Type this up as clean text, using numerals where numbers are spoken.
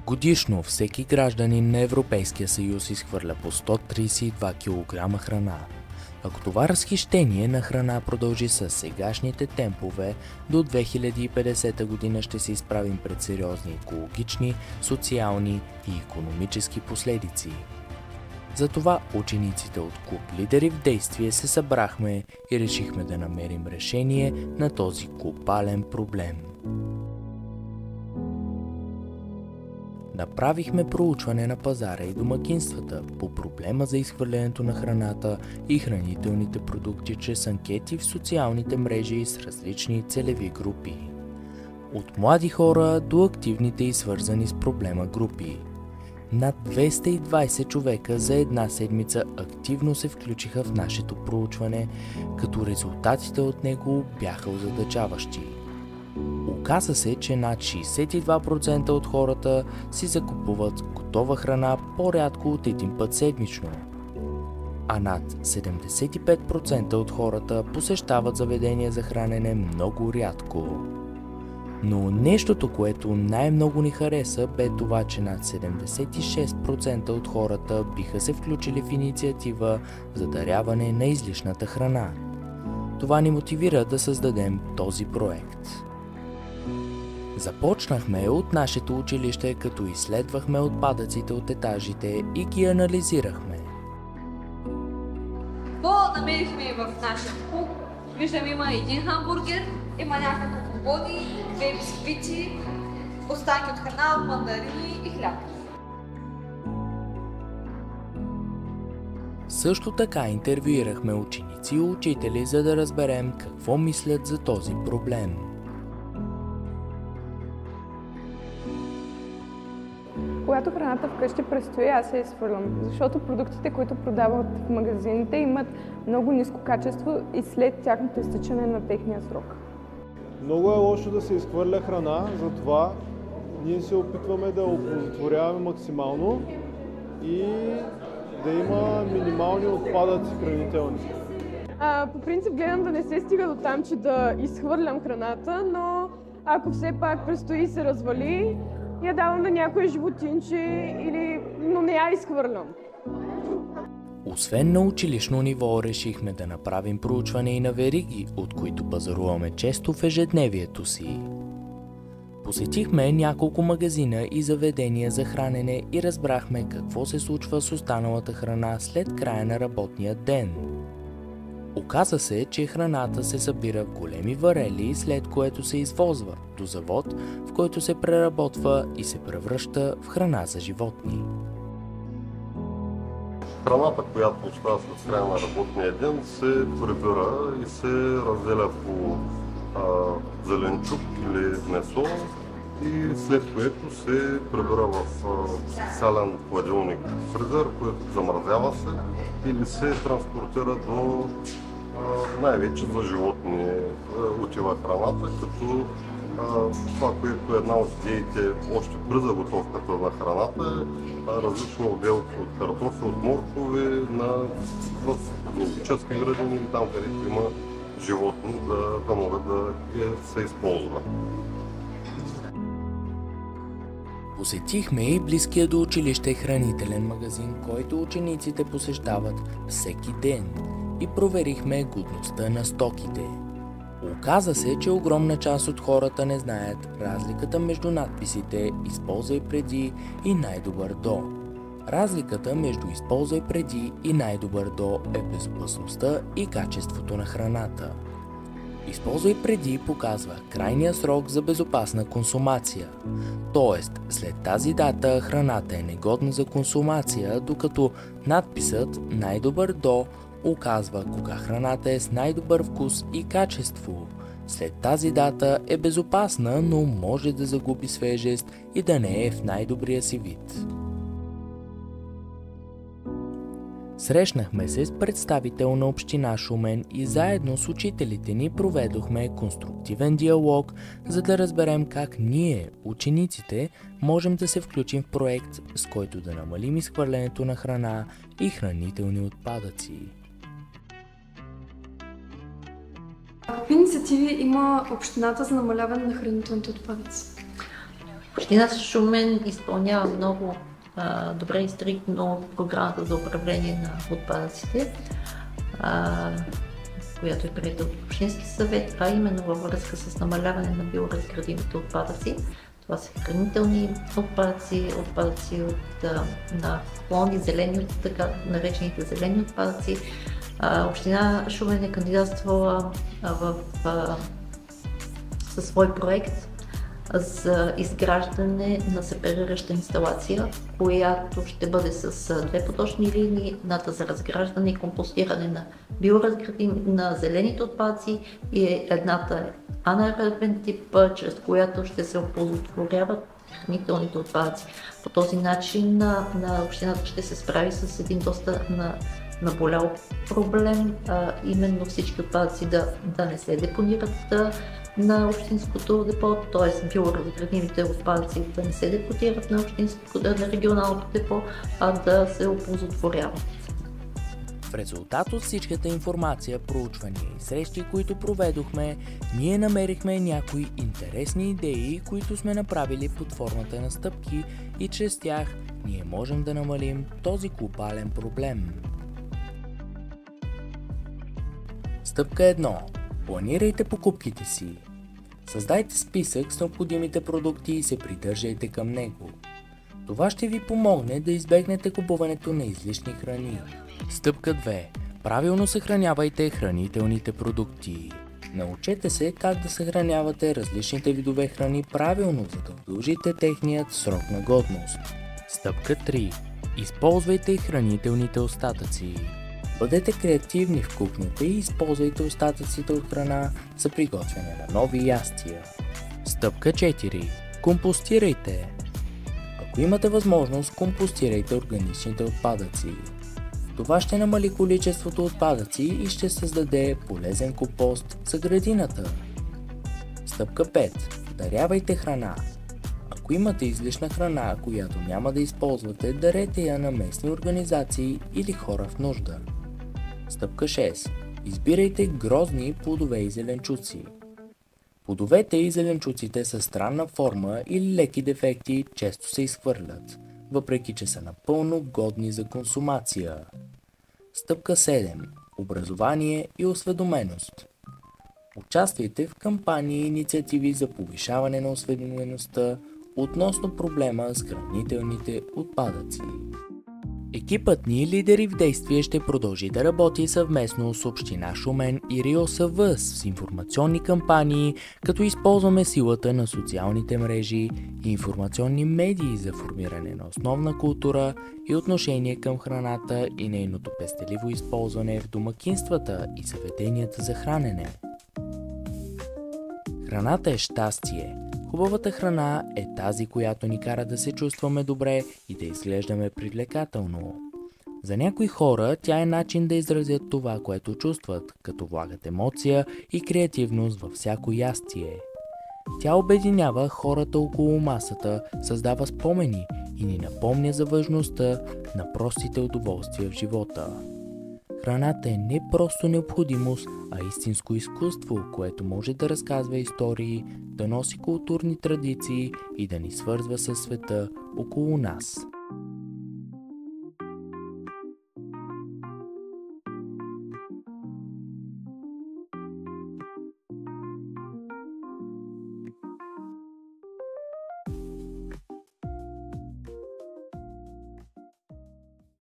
Годишно всеки гражданин на Европейския съюз изхвърля по 132 кг храна. Ако това разхищение на храна продължи с сегашните темпове, до 2050 година ще се изправим пред сериозни екологични, социални и икономически последици. Затова учениците от клуб Лидери в действие се събрахме и решихме да намерим решение на този глобален проблем. Направихме проучване на пазара и домакинствата по проблема за изхвърлянето на храната и хранителните продукти чрез анкети в социалните мрежи с различни целеви групи. От млади хора до активните и свързани с проблема групи. Над 220 човека за една седмица активно се включиха в нашето проучване, като резултатите от него бяха озадачаващи. Оказа се, че над 62% от хората си закупуват готова храна по-рядко от един път седмично, а над 75% от хората посещават заведения за хранене много рядко. Но нещото, което най-много ни хареса, бе това, че над 76% от хората биха се включили в инициатива за даряване на излишната храна. Това ни мотивира да създадем този проект. Започнахме от нашето училище, като изследвахме отпадъците от етажите и ги анализирахме. Какво намерихме в нашия клуб? Виждам, има един хамбургер, има някакво компоти, 2 бисквити, останки от храна, мандарини и хляб. Също така интервюирахме ученици и учители, за да разберем какво мислят за този проблем. Когато храната вкъщи престои, аз я изхвърлям, защото продуктите, които продават в магазините, имат много ниско качество и след тяхното изтичане на техния срок. Много е лошо да се изхвърля храна, затова ние се опитваме да оползотворяваме максимално и да има минимални отпадъци хранителни. По принцип гледам да не се стига до там, че да изхвърлям храната, но ако все пак престои и се развали, я давам на някое животинче, но не я изхвърлям. Освен на училищно ниво, решихме да направим проучване и на вериги, от които пазаруваме често в ежедневието си. Посетихме няколко магазина и заведения за хранене и разбрахме какво се случва с останалата храна след края на работния ден. Оказа се, че храната се събира в големи варели, след което се извозва до завод, в който се преработва и се превръща в храна за животни. Храната, която остава след края на работния ден, се прибира и се разделя по зеленчук или месо и след което се прибира в специален хладилник фризер, който замразява се или се транспортира до най-вече за животни отива храната, като това, което е една от идеите още при заготовката на храната е различни отделки от картофи, от моркови в зоологически градини или там, където има животни, да могат да се използват. Посетихме и близкия до училище хранителен магазин, който учениците посещават всеки ден и проверихме годността на стоките. Оказа се, че огромна част от хората не знаят разликата между надписите "Използвай преди" и "Най-добър до". Разликата между "Използвай преди" и "Най-добър до" е безопасността и качеството на храната. "Използвай преди" показва крайния срок за безопасна консумация. Тоест, след тази дата храната е негодна за консумация, докато надписът "Най-добър до" указва кога храната е с най-добър вкус и качество. След тази дата е безопасна, но може да загуби свежест и да не е в най-добрия си вид. Срещнахме се с представител на община Шумен и заедно с учителите ни проведохме конструктивен диалог, за да разберем как ние, учениците, можем да се включим в проект, с който да намалим изхвърлянето на храна и хранителни отпадъци. Какви инициативи има общината за намаляване на хранителните отпадъци? Община Шумен изпълнява много добре и стриктно програмата за управление на отпадъците, която е приета от Общински съвет, а именно във връзка с намаляване на биоразградимите отпадъци. Това са хранителни отпадъци, отпадъци на клони, зелени, така наречените зелени отпадъци. Община Шумен е кандидатствала със свой проект за изграждане на сепарираща инсталация, която ще бъде с две поточни линии, едната за разграждане и компостиране на на зелените отпадъци и едната анаеробен тип, чрез която ще се оползотворяват хранителните отпадъци. По този начин на общината ще се справи с един доста наболял проблем, именно всички отпадъци да не се депонират на общинското депо, т.е. биоразградимите отпадъци да не се депонират на регионалното депо, а да се оползотворяват. В резултат от всичката информация, проучвания и срещи, които проведохме, ние намерихме някои интересни идеи, които сме направили под формата на стъпки и чрез тях ние можем да намалим този глобален проблем. Стъпка 1. Планирайте покупките си. Създайте списък с необходимите продукти и се придържайте към него. Това ще ви помогне да избегнете купуването на излишни храни. Стъпка 2. Правилно съхранявайте хранителните продукти. Научете се как да съхранявате различните видове храни правилно, за да удължите техният срок на годност. Стъпка 3. Използвайте хранителните остатъци. Бъдете креативни в кухнята и използвайте остатъците от храна за приготвяне на нови ястия. Стъпка 4. Компостирайте. Ако имате възможност, компостирайте органичните отпадъци. Това ще намали количеството отпадъци и ще създаде полезен компост за градината. Стъпка 5. Дарявайте храна. Ако имате излишна храна, която няма да използвате, дарете я на местни организации или хора в нужда. Стъпка 6. Избирайте грозни плодове и зеленчуци. Плодовете и зеленчуците с странна форма или леки дефекти често се изхвърлят, въпреки че са напълно годни за консумация. Стъпка 7. Образование и осведоменост. Участвайте в кампании и инициативи за повишаване на осведомеността относно проблема с хранителните отпадъци. Екипът ни Лидери в действие ще продължи да работи съвместно с Община Шумен и РИОСВ с информационни кампании, като използваме силата на социалните мрежи и информационни медии за формиране на основна култура и отношение към храната и нейното пестеливо използване в домакинствата и заведенията за хранене. Храната е щастие. Хубавата храна е тази, която ни кара да се чувстваме добре и да изглеждаме привлекателно. За някои хора тя е начин да изразят това, което чувстват, като влагат емоция и креативност във всяко ястие. Тя обединява хората около масата, създава спомени и ни напомня за важността на простите удоволствия в живота. Храната е не просто необходимост, а истинско изкуство, което може да разказва истории, да носи културни традиции и да ни свързва със света около нас.